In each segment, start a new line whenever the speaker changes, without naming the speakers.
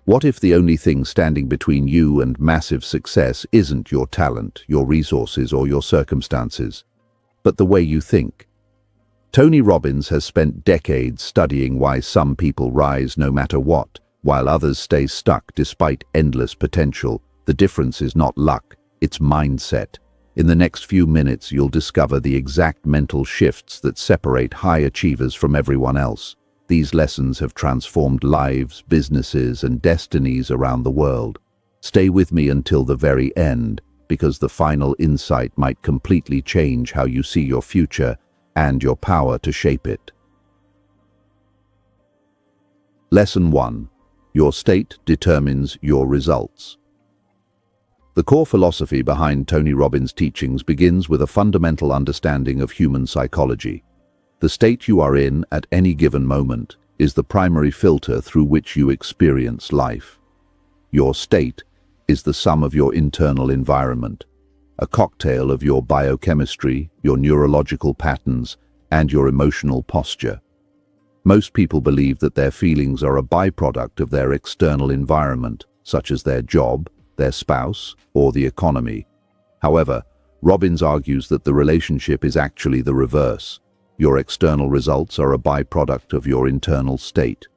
What if the only thing standing between you and massive success isn't your talent, your resources, or your circumstances, but the way you think? Tony Robbins has spent decades studying why some people rise no matter what, while others stay stuck despite endless potential. The difference is not luck, it's mindset. In the next few minutes, you'll discover the exact mental shifts that separate high achievers from everyone else. These lessons have transformed lives, businesses, and destinies around the world. Stay with me until the very end, because the final insight might completely change how you see your future and your power to shape it. Lesson 1. Your state determines your results. The core philosophy behind Tony Robbins' teachings begins with a fundamental understanding of human psychology. The state you are in at any given moment is the primary filter through which you experience life. Your state is the sum of your internal environment, a cocktail of your biochemistry, your neurological patterns, and your emotional posture. Most people believe that their feelings are a byproduct of their external environment, such as their job, their spouse, or the economy. However, Robbins argues that the relationship is actually the reverse. Your external results are a byproduct of your internal state.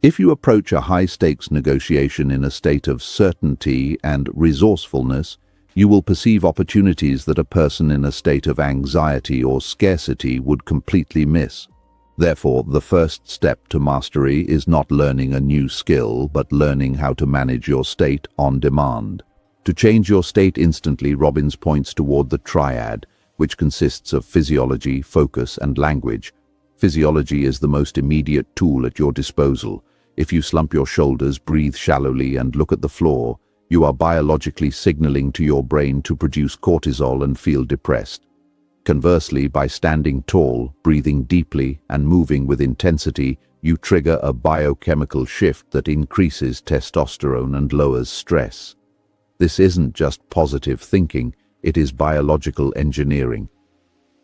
If you approach a high-stakes negotiation in a state of certainty and resourcefulness, you will perceive opportunities that a person in a state of anxiety or scarcity would completely miss. Therefore, the first step to mastery is not learning a new skill, but learning how to manage your state on demand. To change your state instantly, Robbins points toward the triad, which consists of physiology, focus, and language. Physiology is the most immediate tool at your disposal. If you slump your shoulders, breathe shallowly, and look at the floor, you are biologically signaling to your brain to produce cortisol and feel depressed. Conversely, by standing tall, breathing deeply, and moving with intensity, you trigger a biochemical shift that increases testosterone and lowers stress. This isn't just positive thinking, it is biological engineering.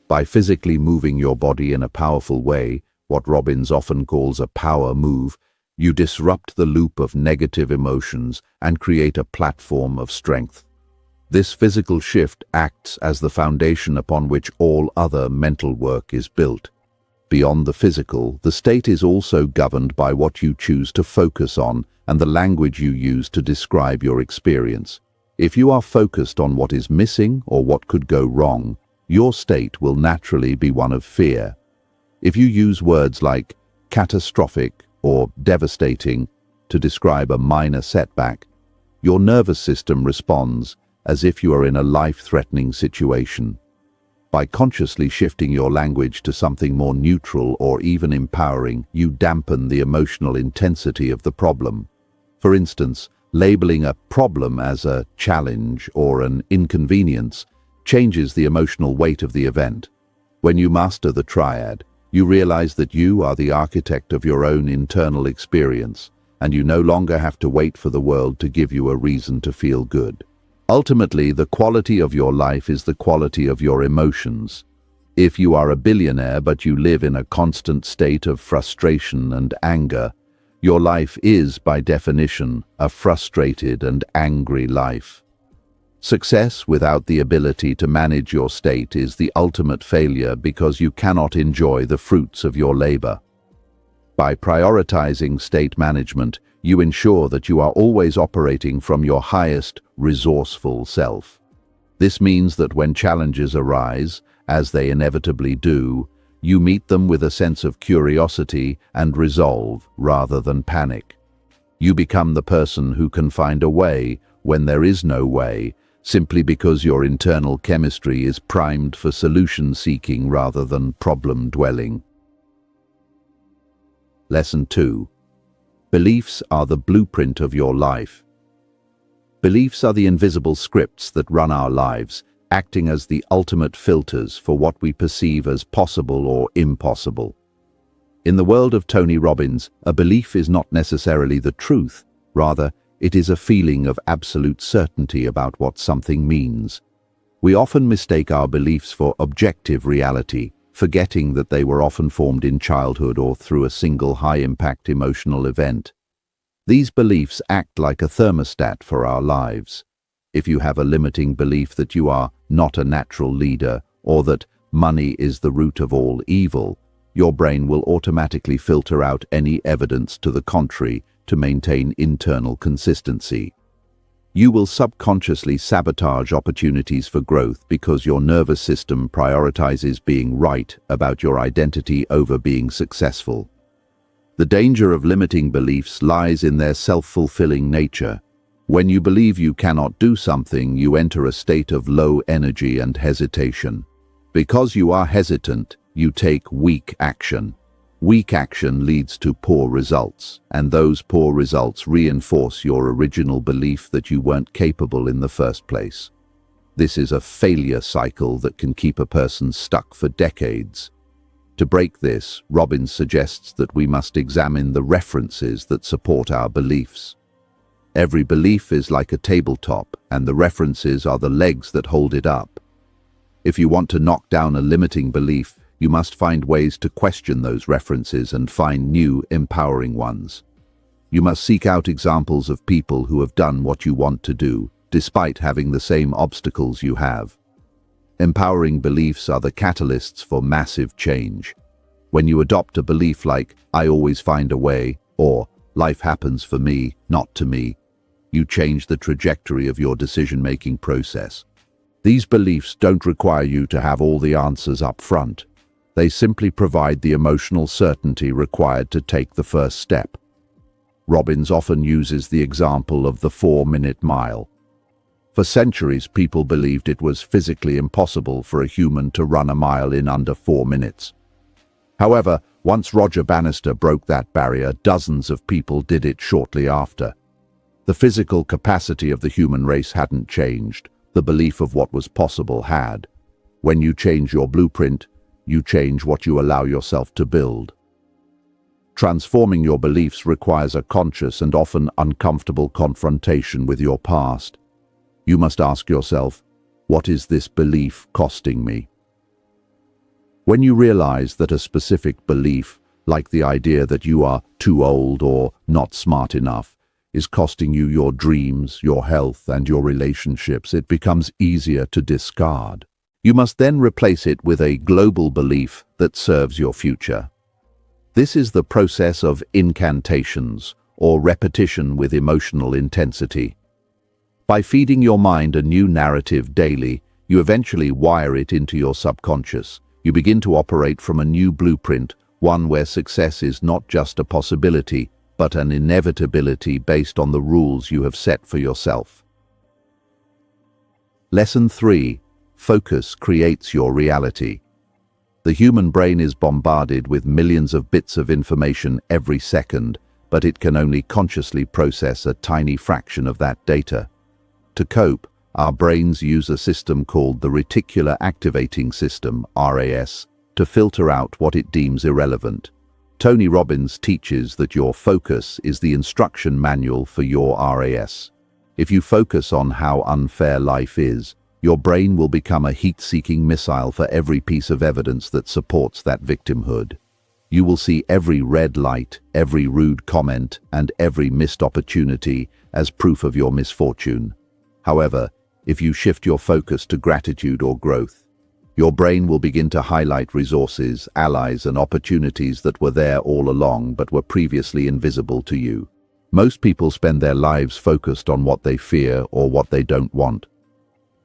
By physically moving your body in a powerful way, what Robbins often calls a power move, you disrupt the loop of negative emotions and create a platform of strength. This physical shift acts as the foundation upon which all other mental work is built. Beyond the physical, the state is also governed by what you choose to focus on and the language you use to describe your experience. If you are focused on what is missing or what could go wrong, your state will naturally be one of fear. If you use words like catastrophic or devastating to describe a minor setback, your nervous system responds as if you are in a life-threatening situation. By consciously shifting your language to something more neutral or even empowering, you dampen the emotional intensity of the problem. For instance, labeling a problem as a challenge or an inconvenience changes the emotional weight of the event. When you master the triad, you realize that you are the architect of your own internal experience, and you no longer have to wait for the world to give you a reason to feel good. Ultimately, the quality of your life is the quality of your emotions. If you are a billionaire but you live in a constant state of frustration and anger, your life is, by definition, a frustrated and angry life. Success without the ability to manage your state is the ultimate failure because you cannot enjoy the fruits of your labor. By prioritizing state management, you ensure that you are always operating from your highest, resourceful self. This means that when challenges arise, as they inevitably do, you meet them with a sense of curiosity and resolve rather than panic. You become the person who can find a way when there is no way, simply because your internal chemistry is primed for solution-seeking rather than problem-dwelling. Lesson 2. Beliefs are the blueprint of your life. Beliefs are the invisible scripts that run our lives, acting as the ultimate filters for what we perceive as possible or impossible. In the world of Tony Robbins, a belief is not necessarily the truth, rather, it is a feeling of absolute certainty about what something means. We often mistake our beliefs for objective reality, forgetting that they were often formed in childhood or through a single high-impact emotional event. These beliefs act like a thermostat for our lives. If you have a limiting belief that you are not a natural leader or that money is the root of all evil, your brain will automatically filter out any evidence to the contrary to maintain internal consistency. You will subconsciously sabotage opportunities for growth because your nervous system prioritizes being right about your identity over being successful. The danger of limiting beliefs lies in their self-fulfilling nature. When you believe you cannot do something, you enter a state of low energy and hesitation. Because you are hesitant, you take weak action. Weak action leads to poor results, and those poor results reinforce your original belief that you weren't capable in the first place. This is a failure cycle that can keep a person stuck for decades. To break this, Robbins suggests that we must examine the references that support our beliefs. Every belief is like a tabletop, and the references are the legs that hold it up. If you want to knock down a limiting belief, you must find ways to question those references and find new, empowering ones. You must seek out examples of people who have done what you want to do, despite having the same obstacles you have. Empowering beliefs are the catalysts for massive change. When you adopt a belief like, "I always find a way," or "life happens for me, not to me," you change the trajectory of your decision-making process. These beliefs don't require you to have all the answers up front. They simply provide the emotional certainty required to take the first step. Robbins often uses the example of the 4-minute mile. For centuries, people believed it was physically impossible for a human to run a mile in under 4 minutes. However, once Roger Bannister broke that barrier, dozens of people did it shortly after. The physical capacity of the human race hadn't changed. The belief of what was possible had. When you change your blueprint, you change what you allow yourself to build. Transforming your beliefs requires a conscious and often uncomfortable confrontation with your past. You must ask yourself, what is this belief costing me? When you realize that a specific belief, like the idea that you are too old or not smart enough, is costing you your dreams, your health, and your relationships, it becomes easier to discard. You must then replace it with a global belief that serves your future. This is the process of incantations, or repetition with emotional intensity. By feeding your mind a new narrative daily, you eventually wire it into your subconscious. You begin to operate from a new blueprint, one where success is not just a possibility, but an inevitability based on the rules you have set for yourself. Lesson 3. Focus creates your reality. The human brain is bombarded with millions of bits of information every second, but it can only consciously process a tiny fraction of that data. To cope, our brains use a system called the reticular activating system, RAS, to filter out what it deems irrelevant. Tony Robbins teaches that your focus is the instruction manual for your RAS. If you focus on how unfair life is, your brain will become a heat-seeking missile for every piece of evidence that supports that victimhood. You will see every red light, every rude comment, and every missed opportunity as proof of your misfortune. However, if you shift your focus to gratitude or growth, your brain will begin to highlight resources, allies, and opportunities that were there all along but were previously invisible to you. Most people spend their lives focused on what they fear or what they don't want.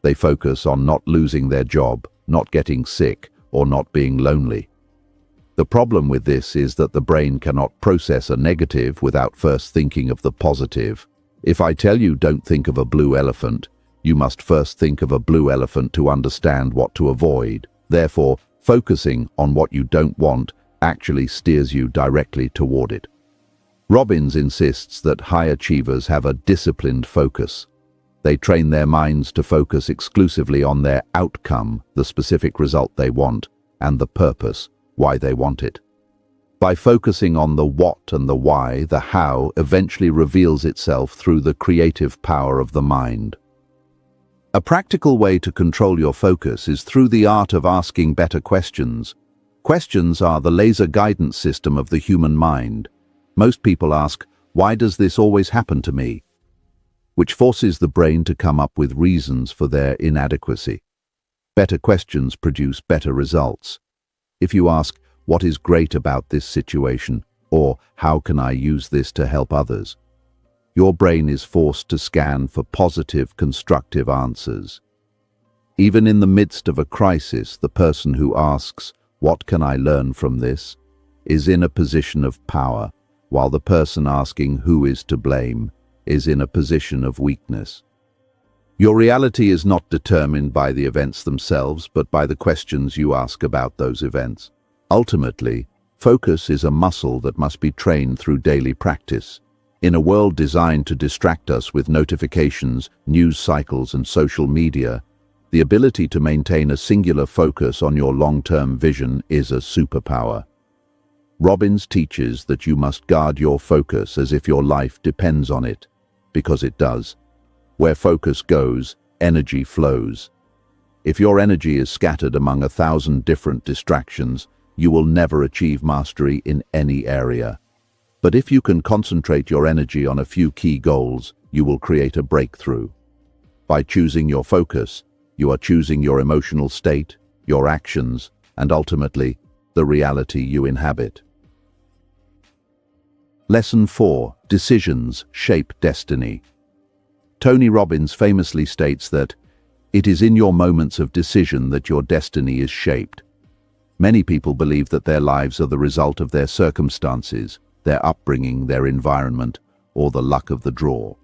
They focus on not losing their job, not getting sick, or not being lonely. The problem with this is that the brain cannot process a negative without first thinking of the positive. If I tell you don't think of a blue elephant, you must first think of a blue elephant to understand what to avoid. Therefore, focusing on what you don't want actually steers you directly toward it. Robbins insists that high achievers have a disciplined focus. They train their minds to focus exclusively on their outcome, the specific result they want, and the purpose, why they want it. By focusing on the what and the why, the how eventually reveals itself through the creative power of the mind. A practical way to control your focus is through the art of asking better questions. Questions are the laser guidance system of the human mind. Most people ask, Why does this always happen to me? Which forces the brain to come up with reasons for their inadequacy. Better questions produce better results. If you ask, what is great about this situation, or how can I use this to help others, your brain is forced to scan for positive, constructive answers. Even in the midst of a crisis, the person who asks, what can I learn from this, is in a position of power, while the person asking who is to blame is in a position of weakness. Your reality is not determined by the events themselves, but by the questions you ask about those events. Ultimately, focus is a muscle that must be trained through daily practice. In a world designed to distract us with notifications, news cycles, and social media, the ability to maintain a singular focus on your long-term vision is a superpower. Robbins teaches that you must guard your focus as if your life depends on it, because it does. Where focus goes, energy flows. If your energy is scattered among 1,000 different distractions, you will never achieve mastery in any area. But if you can concentrate your energy on a few key goals, you will create a breakthrough. By choosing your focus, you are choosing your emotional state, your actions, and ultimately, the reality you inhabit. Lesson 4. Decisions shape destiny. Tony Robbins famously states that, "It is in your moments of decision that your destiny is shaped." Many people believe that their lives are the result of their circumstances, their upbringing, their environment, or the luck of the draw.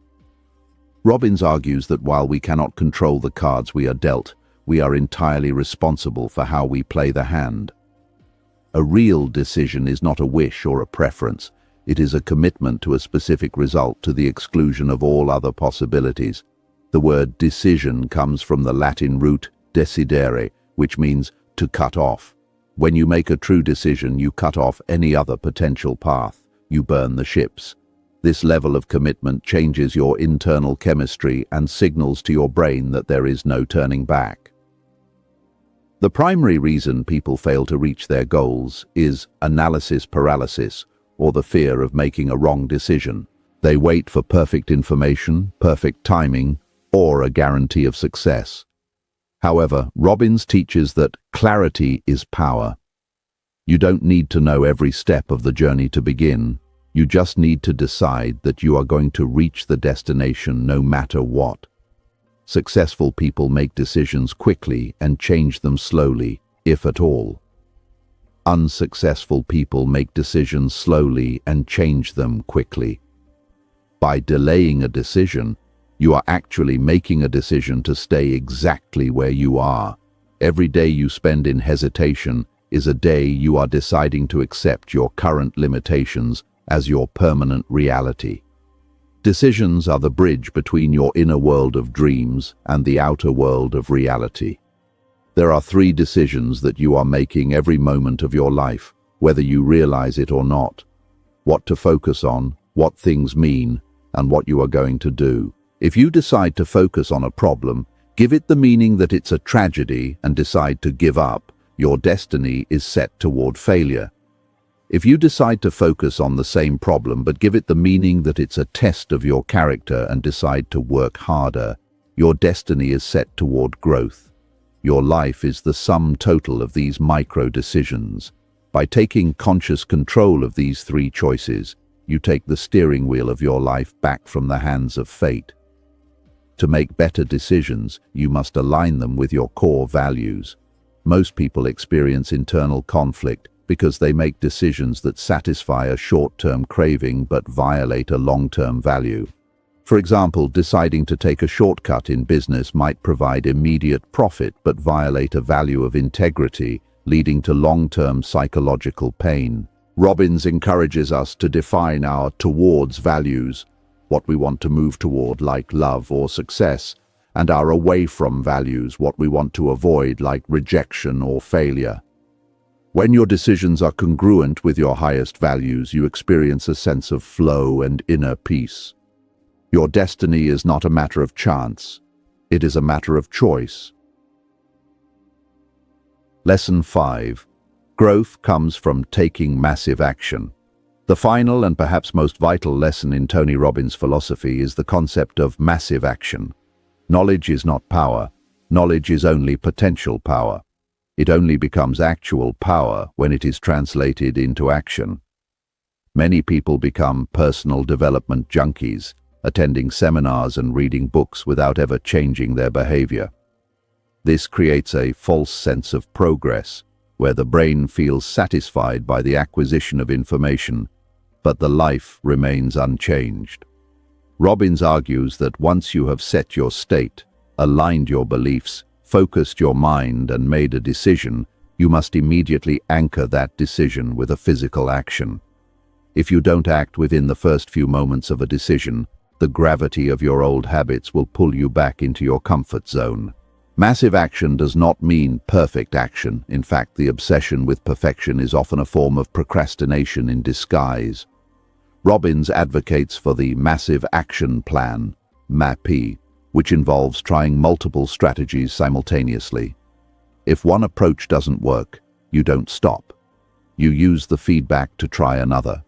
Robbins argues that while we cannot control the cards we are dealt, we are entirely responsible for how we play the hand. A real decision is not a wish or a preference. It is a commitment to a specific result to the exclusion of all other possibilities. The word decision comes from the Latin root decidere, which means to cut off. When you make a true decision, you cut off any other potential path. You burn the ships. This level of commitment changes your internal chemistry and signals to your brain that there is no turning back. The primary reason people fail to reach their goals is analysis paralysis, or the fear of making a wrong decision. They wait for perfect information, perfect timing, or a guarantee of success. However, Robbins teaches that clarity is power. You don't need to know every step of the journey to begin. You just need to decide that you are going to reach the destination no matter what. Successful people make decisions quickly and change them slowly, if at all. Unsuccessful people make decisions slowly and change them quickly. By delaying a decision, you are actually making a decision to stay exactly where you are. Every day you spend in hesitation is a day you are deciding to accept your current limitations as your permanent reality. Decisions are the bridge between your inner world of dreams and the outer world of reality. There are 3 decisions that you are making every moment of your life, whether you realize it or not. What to focus on, what things mean, and what you are going to do. If you decide to focus on a problem, give it the meaning that it's a tragedy and decide to give up, your destiny is set toward failure. If you decide to focus on the same problem but give it the meaning that it's a test of your character and decide to work harder, your destiny is set toward growth. Your life is the sum total of these micro-decisions. By taking conscious control of these 3 choices, you take the steering wheel of your life back from the hands of fate. To make better decisions, you must align them with your core values. Most people experience internal conflict because they make decisions that satisfy a short-term craving but violate a long-term value. For example, deciding to take a shortcut in business might provide immediate profit but violate a value of integrity, leading to long-term psychological pain. Robbins encourages us to define our towards values, what we want to move toward like love or success, and our away from values, what we want to avoid like rejection or failure. When your decisions are congruent with your highest values, you experience a sense of flow and inner peace. Your destiny is not a matter of chance. It is a matter of choice. Lesson 5. Growth comes from taking massive action. The final and perhaps most vital lesson in Tony Robbins' philosophy is the concept of massive action. Knowledge is not power. Knowledge is only potential power. It only becomes actual power when it is translated into action. Many people become personal development junkies, attending seminars and reading books without ever changing their behavior. This creates a false sense of progress, where the brain feels satisfied by the acquisition of information, but the life remains unchanged. Robbins argues that once you have set your state, aligned your beliefs, focused your mind, and made a decision, you must immediately anchor that decision with a physical action. If you don't act within the first few moments of a decision, the gravity of your old habits will pull you back into your comfort zone. Massive action does not mean perfect action. In fact, the obsession with perfection is often a form of procrastination in disguise. Robbins advocates for the massive action plan, MAPI, which involves trying multiple strategies simultaneously. If one approach doesn't work, you don't stop. You use the feedback to try another.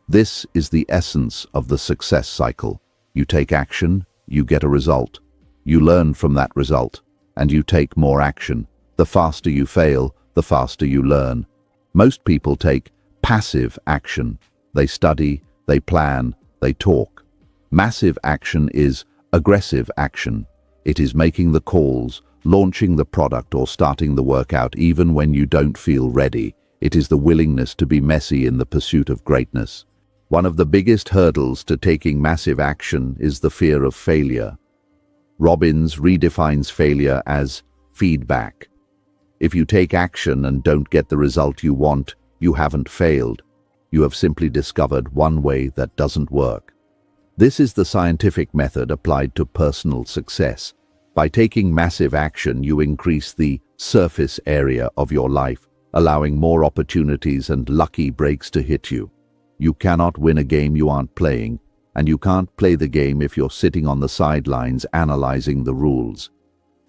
This is the essence of the success cycle. You take action, you get a result. You learn from that result, and you take more action. The faster you fail, the faster you learn. Most people take passive action. They study, they plan, they talk. Massive action is aggressive action. It is making the calls, launching the product, or starting the workout even when you don't feel ready. It is the willingness to be messy in the pursuit of greatness. One of the biggest hurdles to taking massive action is the fear of failure. Robbins redefines failure as feedback. If you take action and don't get the result you want, you haven't failed. You have simply discovered one way that doesn't work. This is the scientific method applied to personal success. By taking massive action, you increase the surface area of your life, allowing more opportunities and lucky breaks to hit you. You cannot win a game you aren't playing, and you can't play the game if you're sitting on the sidelines analyzing the rules.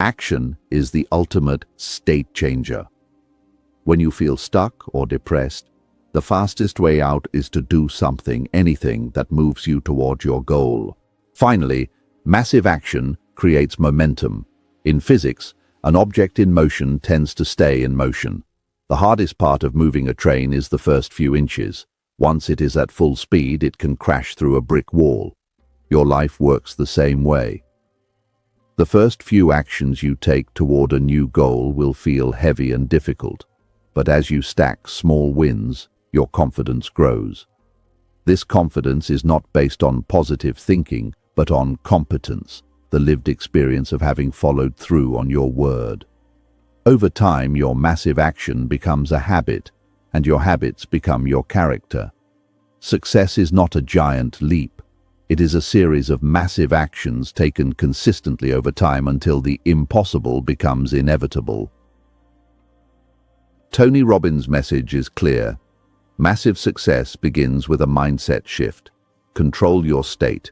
Action is the ultimate state changer. When you feel stuck or depressed, the fastest way out is to do something, anything that moves you toward your goal. Finally, massive action creates momentum. In physics, an object in motion tends to stay in motion. The hardest part of moving a train is the first few inches. Once it is at full speed, it can crash through a brick wall. Your life works the same way. The first few actions you take toward a new goal will feel heavy and difficult, but as you stack small wins, your confidence grows. This confidence is not based on positive thinking, but on competence, the lived experience of having followed through on your word. Over time, your massive action becomes a habit, and your habits become your character. Success is not a giant leap. It is a series of massive actions taken consistently over time until the impossible becomes inevitable. Tony Robbins' message is clear. Massive success begins with a mindset shift. Control your state.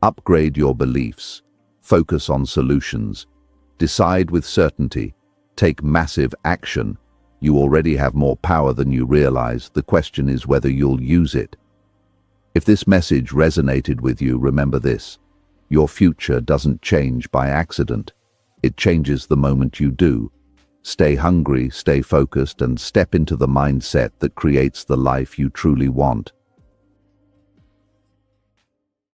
Upgrade your beliefs. Focus on solutions. Decide with certainty. Take massive action. You already have more power than you realize. The question is whether you'll use it. If this message resonated with you, remember this. Your future doesn't change by accident. It changes the moment you do. Stay hungry, stay focused, and step into the mindset that creates the life you truly want.